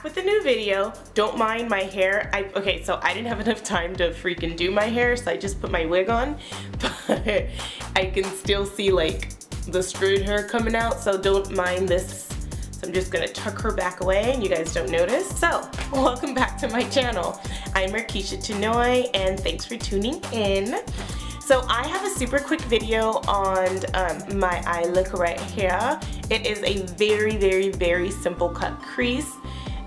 with a new video. Don't mind my hair. Okay, so I didn't have enough time to freaking do my hair, so I just put my wig on, but I can still see like the straight hair coming out, so don't mind this. So I'm just gonna tuck her back away and you guys don't notice. So, welcome back to my channel. I'm Tonoi and thanks for tuning in. So I have a super quick video on my eye look right here. It is a very simple cut crease.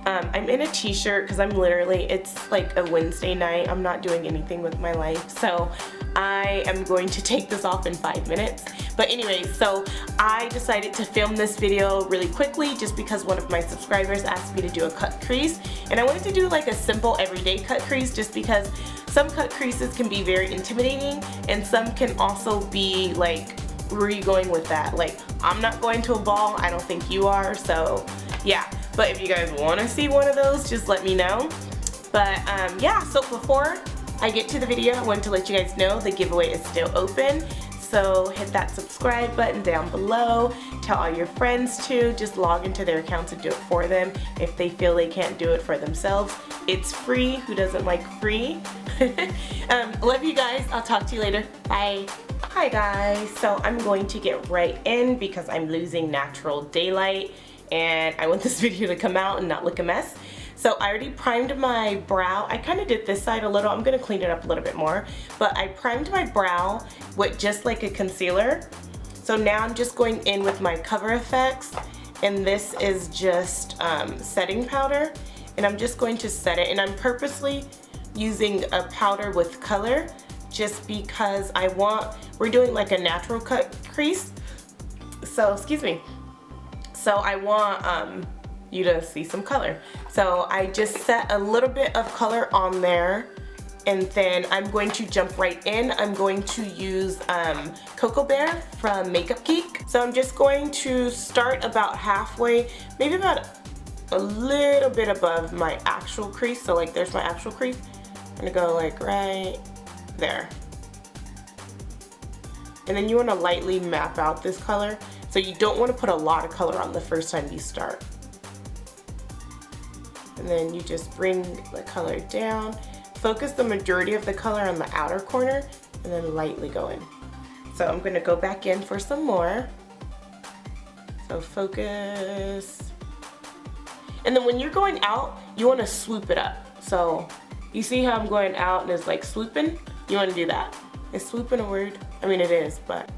I'm in a t-shirt because it's like a Wednesday night. I'm not doing anything with my life. So I am going to take this off in 5 minutes. But anyway, so I decided to film this video really quickly just because one of my subscribers asked me to do a cut crease. And I wanted to do like a simple everyday cut crease just because some cut creases can be very intimidating and some can also be like, where are you going with that? Like, I'm not going to a ball, I don't think you are, so yeah. But if you guys want to see one of those, just let me know. But yeah, so before I get to the video, I wanted to let you guys know the giveaway is still open. So hit that subscribe button down below. Tell all your friends to just log into their accounts and do it for them if they feel they can't do it for themselves. It's free. Who doesn't like free? Love you guys. I'll talk to you later. Bye. Hi guys. So I'm going to get right in because I'm losing natural daylight and I want this video to come out and not look a mess. So I already primed my brow. I kind of did this side a little. I'm going to clean it up a little bit more. But I primed my brow with just like a concealer. So now I'm just going in with my Cover Effects. And this is just setting powder. And I'm just going to set it. And I'm purposely using a powder with color just because we're doing like a natural cut crease. So, excuse me. So I want you to see some color. So I just set a little bit of color on there and then I'm going to jump right in. I'm going to use Cocoa Bear from Makeup Geek. So I'm just going to start about halfway, maybe about a little bit above my actual crease. So like there's my actual crease. I'm gonna go like right there. And then you wanna lightly map out this color. So you don't wanna put a lot of color on the first time you start. And then you just bring the color down. Focus the majority of the color on the outer corner and then lightly go in. So I'm gonna go back in for some more. So focus. And then when you're going out, you wanna swoop it up. So you see how I'm going out and it's like swooping? You wanna do that. Is swooping a word? I mean it is, but.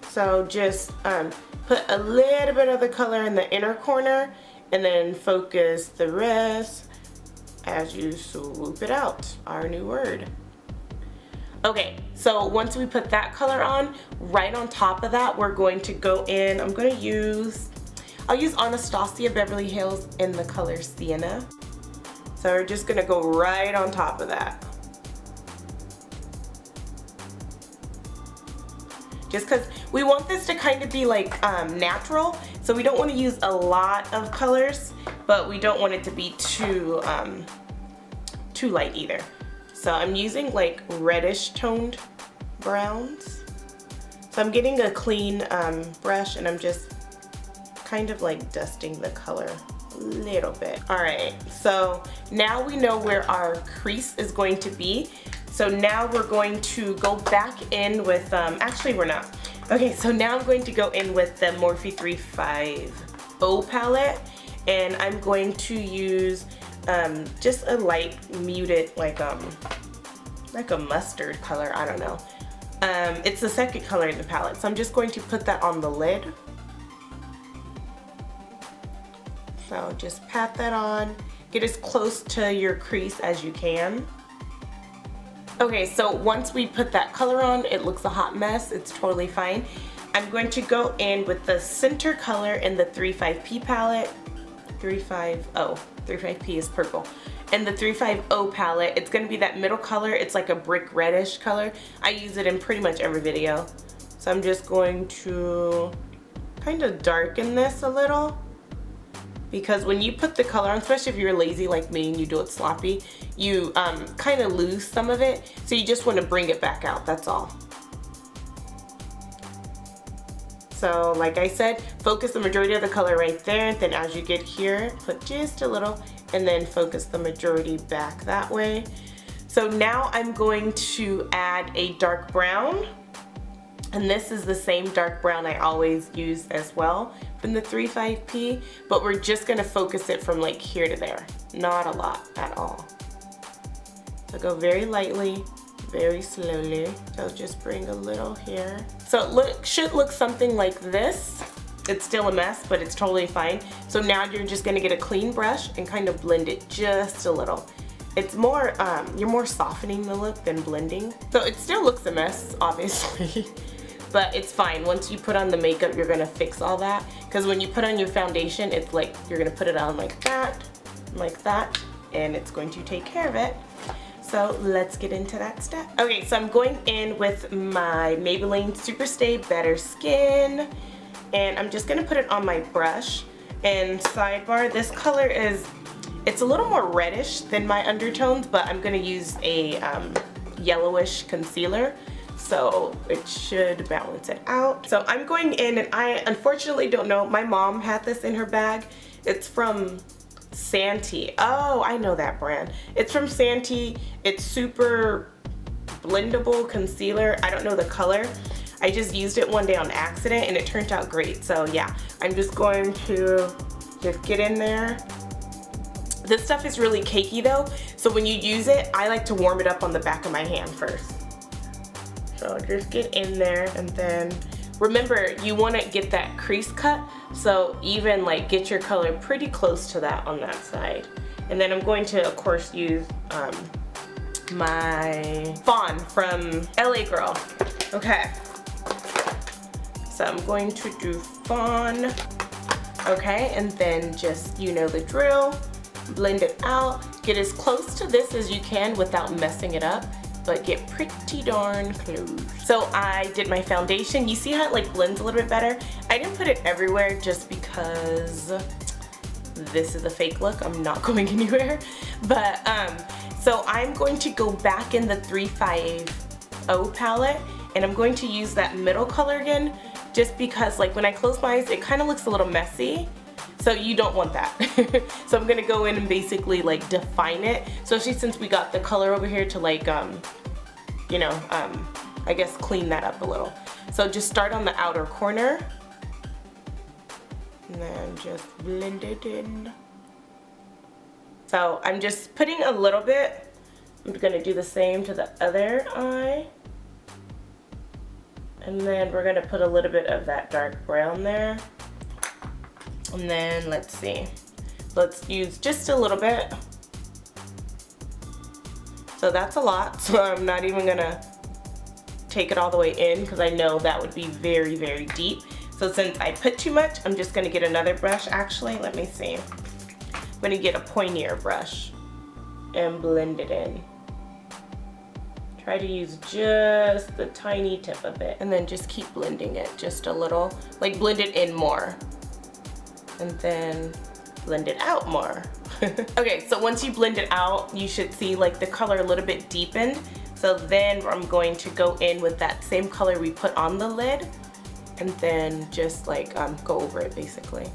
So just put a little bit of the color in the inner corner and then focus the rest as you swoop it out, our new word. Okay, so once we put that color on, right on top of that, we're going to go in, I'll use Anastasia Beverly Hills in the color Sienna. So we're just gonna go right on top of that. Just because we want this to kind of be like natural, so we don't want to use a lot of colors, but we don't want it to be too light either. So I'm using like reddish toned browns. So I'm getting a clean brush and I'm just kind of like dusting the color a little bit. Alright, so now we know where our crease is going to be. So now we're going to go back in with, actually we're not. Okay, so now I'm going to go in with the Morphe 350 palette and I'm going to use just a light muted, like a mustard color, I don't know. It's the second color in the palette, so I'm just going to put that on the lid. So just pat that on, get as close to your crease as you can. Okay, so once we put that color on, it looks a hot mess. It's totally fine. I'm going to go in with the center color in the 35P palette. 35P is purple. And the 350 palette, it's going to be that middle color. It's like a brick reddish color. I use it in pretty much every video. So I'm just going to kind of darken this a little. Because when you put the color on, especially if you're lazy like me and you do it sloppy, you kind of lose some of it. So you just want to bring it back out, that's all. So like I said, focus the majority of the color right there. Then as you get here, put just a little, and then focus the majority back that way. So now I'm going to add a dark brown. And this is the same dark brown I always use as well from the 35P, but we're just gonna focus it from like here to there. Not a lot at all. So go very lightly, very slowly. So just bring a little here. So it should look something like this. It's still a mess, but it's totally fine. So now you're just gonna get a clean brush and kind of blend it just a little. It's more, you're more softening the look than blending. So it still looks a mess, obviously. But it's fine. Once you put on the makeup, you're gonna fix all that. Because when you put on your foundation, it's like you're gonna put it on like that, and it's going to take care of it. So let's get into that step. Okay, so I'm going in with my Maybelline Superstay Betterskin, and I'm just gonna put it on my brush. And sidebar, this color it's a little more reddish than my undertones, but I'm gonna use a yellowish concealer. So it should balance it out. So I'm going in, and I unfortunately don't know. My mom had this in her bag. It's from Santee. Oh, I know that brand. It's from Santee. It's super blendable concealer. I don't know the color. I just used it one day on accident and it turned out great. So yeah, I'm just going to just get in there. This stuff is really cakey though. So when you use it, I like to warm it up on the back of my hand first. So just get in there, and then remember you want to get that crease cut, so even like get your color pretty close to that on that side. And then I'm going to of course use my Fawn from LA Girl. Okay, so I'm going to do Fawn. Okay, and then just, you know the drill, blend it out, get as close to this as you can without messing it up, but get pretty darn close. So I did my foundation. You see how it like blends a little bit better? I didn't put it everywhere just because this is a fake look. I'm not going anywhere. But so I'm going to go back in the 350 palette, and I'm going to use that middle color again, just because like when I close my eyes, it kind of looks a little messy. So you don't want that. So I'm gonna go in and basically like define it, especially since we got the color over here to like, you know, I guess clean that up a little. So just start on the outer corner and then just blend it in. So I'm just putting a little bit. I'm gonna do the same to the other eye. And then we're gonna put a little bit of that dark brown there. And then let's see, let's use just a little bit. So that's a lot, so I'm not even gonna take it all the way in because I know that would be very, very deep. So since I put too much, I'm just gonna get another brush. Actually, let me see. I'm gonna get a pointier brush and blend it in. Try to use just the tiny tip of it, and then just keep blending it just a little, like blend it in more. And then blend it out more. Okay, so once you blend it out, you should see like the color a little bit deepened. So then I'm going to go in with that same color we put on the lid, and then just like go over it basically.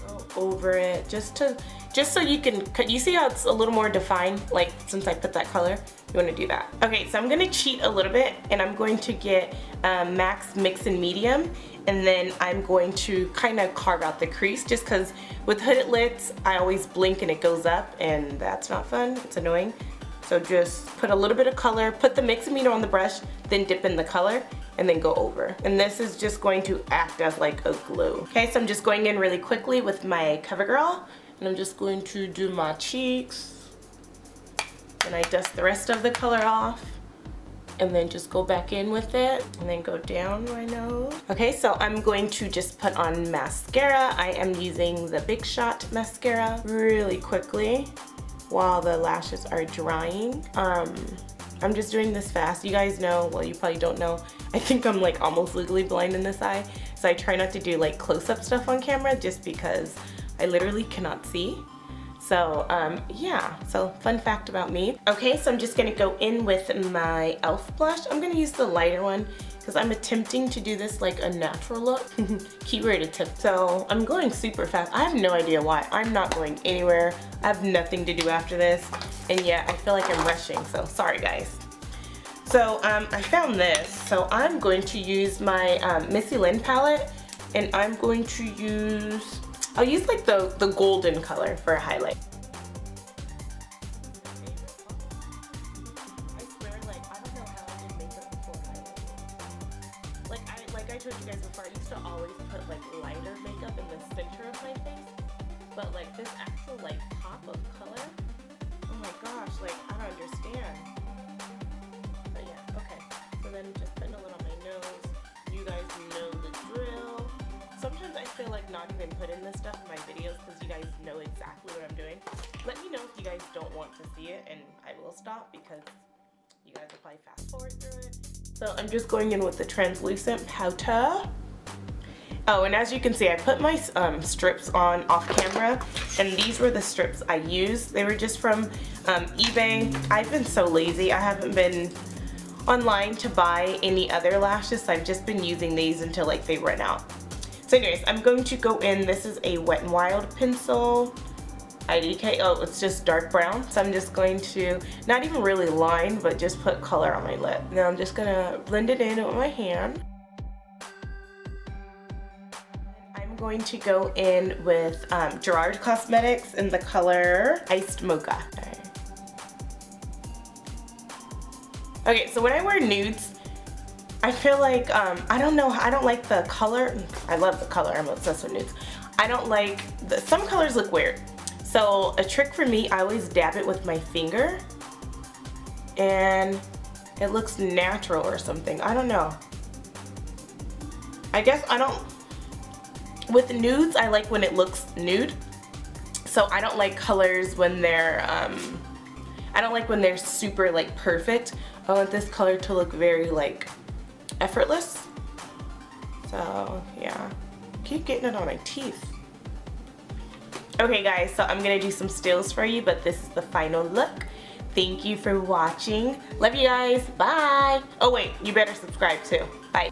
Go over it just so you can, you see how it's a little more defined, like since I put that color. You want to do that. Okay, so I'm gonna cheat a little bit, and I'm going to get Max Mix and Medium, and then I'm going to kind of carve out the crease, just because with hooded lids I always blink and it goes up, and that's not fun. It's annoying. So just put a little bit of color, put the Mix and Medium on the brush, then dip in the color, and then go over. And this is just going to act as like a glue. Okay, so I'm just going in really quickly with my Covergirl, and I'm just going to do my cheeks. And I dust the rest of the color off, and then just go back in with it, and then go down my nose. Okay, so I'm going to just put on mascara. I am using the Big Shot mascara really quickly while the lashes are drying. I'm just doing this fast. You guys know, well, you probably don't know, I think I'm like almost legally blind in this eye, so I try not to do like close-up stuff on camera just because I literally cannot see. So yeah, so fun fact about me. Okay, so I'm just gonna go in with my e.l.f. blush. I'm gonna use the lighter one because I'm attempting to do this like a natural look. Keyword attempt. So I'm going super fast. I have no idea why. I'm not going anywhere. I have nothing to do after this, and yet I feel like I'm rushing, so sorry guys. So I found this, so I'm going to use my Missy Lynn palette, and I'm going to use, I'll use like the golden color for a highlight. I swear, like, I don't know how I did makeup before highlight. Like I told you guys before, I used to always put like lighter makeup in the center of my face, but like this actual like pop of color, oh my gosh, like I don't understand. But yeah, okay. So then just putting a little on my nose. You guys know the drill. Sometimes I feel like not even putting this stuff in my videos because you guys know exactly what I'm doing. Let me know if you guys don't want to see it, and I will stop because you guys will probably fast forward through it. So I'm just going in with the translucent powder. Oh, and as you can see, I put my strips on off camera, and these were the strips I used. They were just from eBay. I've been so lazy. I haven't been online to buy any other lashes, so I've just been using these until like they run out. So anyways, I'm going to go in. This is a Wet n Wild pencil. IDK. Oh, it's just dark brown. So I'm just going to not even really line, but just put color on my lip. Now I'm just gonna blend it in with my hand. I'm going to go in with Gerard Cosmetics in the color Iced Mocha. Okay, so when I wear nudes, I feel like, I don't know, I don't like the color. I love the color, I'm obsessed with nudes. I don't like, some colors look weird. So a trick for me, I always dab it with my finger and it looks natural or something. I don't know. I guess I don't, with nudes, I like when it looks nude. So I don't like colors when they're, I don't like when they're super like perfect. I want this color to look very like effortless. So yeah, keep getting it on my teeth. Okay guys, so I'm gonna do some stills for you, but this is the final look. Thank you for watching. Love you guys, bye. Oh wait, you better subscribe too. Bye.